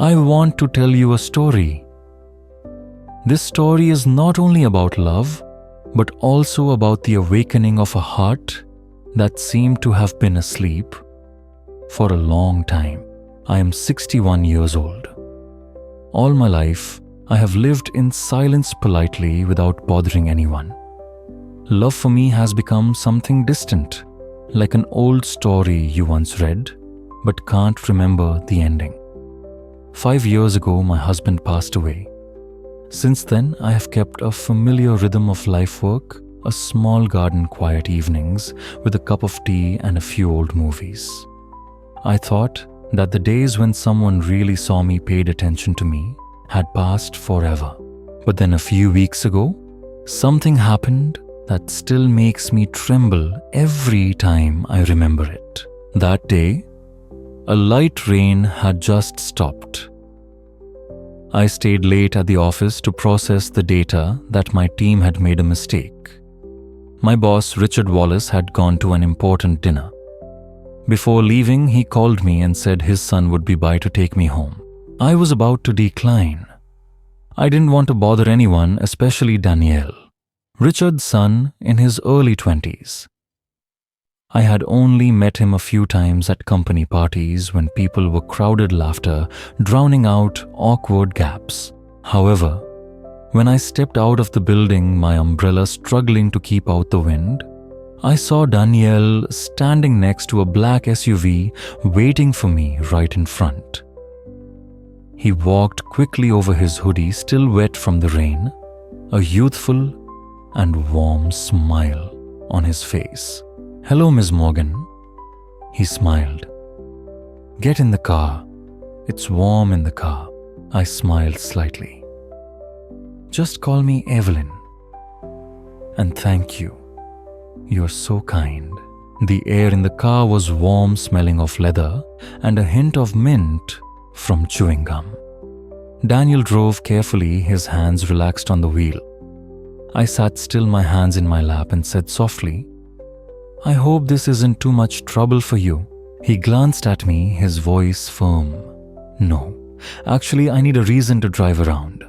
I want to tell you a story. This story is not only about love, but also about the awakening of a heart that seemed to have been asleep for a long time. I am 61 years old. All my life, I have lived in silence politely without bothering anyone. Love for me has become something distant, like an old story you once read, but can't remember the ending. 5 years ago, my husband passed away. Since then, I have kept a familiar rhythm of life work, a small garden, quiet evenings with a cup of tea and a few old movies. I thought that the days when someone really saw me, paid attention to me, had passed forever. But then a few weeks ago, something happened that still makes me tremble every time I remember it. That day, a light rain had just stopped. I stayed late at the office to process the data that my team had made a mistake. My boss, Richard Wallace, had gone to an important dinner. Before leaving, he called me and said his son would be by to take me home. I was about to decline. I didn't want to bother anyone, especially Danielle, Richard's son in his early 20s. I had only met him a few times at company parties when people were crowded laughter, drowning out awkward gaps. However, when I stepped out of the building, my umbrella struggling to keep out the wind, I saw Danielle standing next to a black SUV waiting for me right in front. He walked quickly over his hoodie, still wet from the rain, a youthful and warm smile on his face. "Hello, Ms. Morgan." He smiled. "Get in the car. It's warm in the car." I smiled slightly. "Just call me Evelyn. And thank you. You're so kind." The air in the car was warm, smelling of leather and a hint of mint from chewing gum. Daniel drove carefully, his hands relaxed on the wheel. I sat still, my hands in my lap, and said softly, "I hope this isn't too much trouble for you." He glanced at me, his voice firm. "No, actually I need a reason to drive around."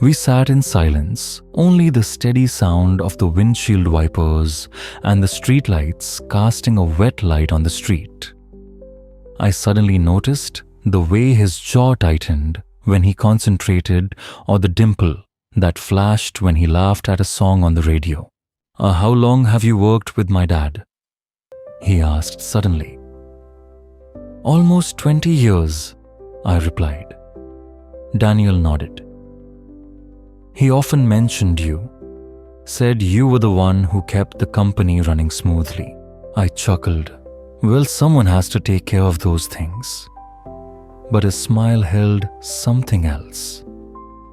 We sat in silence, only the steady sound of the windshield wipers and the streetlights casting a wet light on the street. I suddenly noticed the way his jaw tightened when he concentrated, or the dimple that flashed when he laughed at a song on the radio. How long have you worked with my dad?" he asked suddenly. "Almost 20 years, I replied. Daniel nodded. "He often mentioned you, said you were the one who kept the company running smoothly." I chuckled. Well, someone has to take care of those things. But his smile held something else.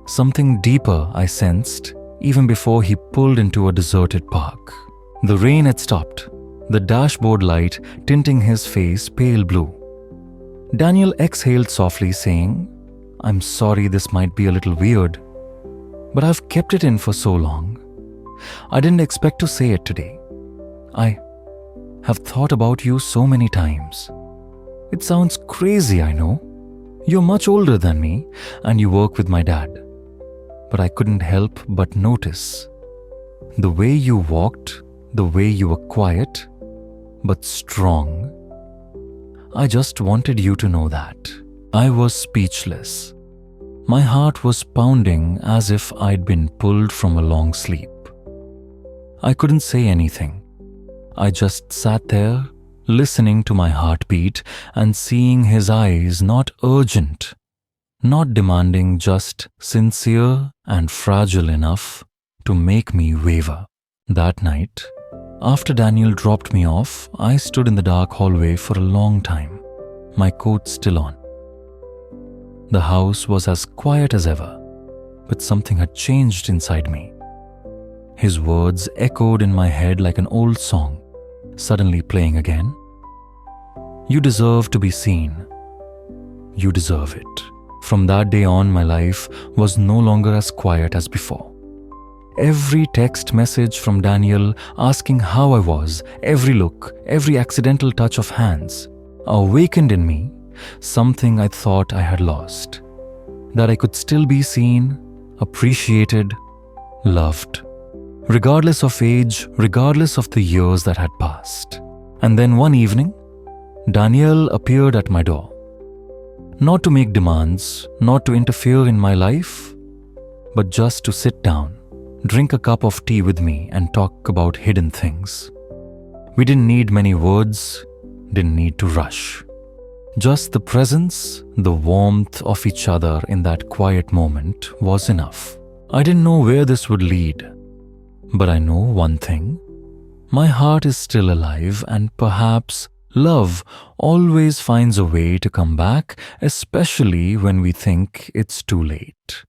Something deeper, I sensed, even before he pulled into a deserted park. The rain had stopped, the dashboard light tinting his face pale blue. Daniel exhaled softly, saying, "I'm sorry this might be a little weird, but I've kept it in for so long. I didn't expect to say it today. I have thought about you so many times. It sounds crazy, I know. You're much older than me and you work with my dad. But I couldn't help but notice the way you walked, the way you were quiet, but strong. I just wanted you to know that." I was speechless. My heart was pounding as if I'd been pulled from a long sleep. I couldn't say anything. I just sat there, listening to my heartbeat and seeing his eyes, not urgent, not demanding, just sincere and fragile enough to make me waver. That night, after Daniel dropped me off, I stood in the dark hallway for a long time, my coat still on. The house was as quiet as ever, but something had changed inside me. His words echoed in my head like an old song, suddenly playing again. "You deserve to be seen. You deserve it." From that day on, my life was no longer as quiet as before. Every text message from Daniel asking how I was, every look, every accidental touch of hands, awakened in me something I thought I had lost. that I could still be seen, appreciated, loved, regardless of age, regardless of the years that had passed. And then one evening, Danielle appeared at my door. Not to make demands, not to interfere in my life, but just to sit down, drink a cup of tea with me and talk about hidden things. We didn't need many words, didn't need to rush. Just the presence, the warmth of each other in that quiet moment was enough. I didn't know where this would lead, but I know one thing. My heart is still alive, and perhaps love always finds a way to come back, especially when we think it's too late.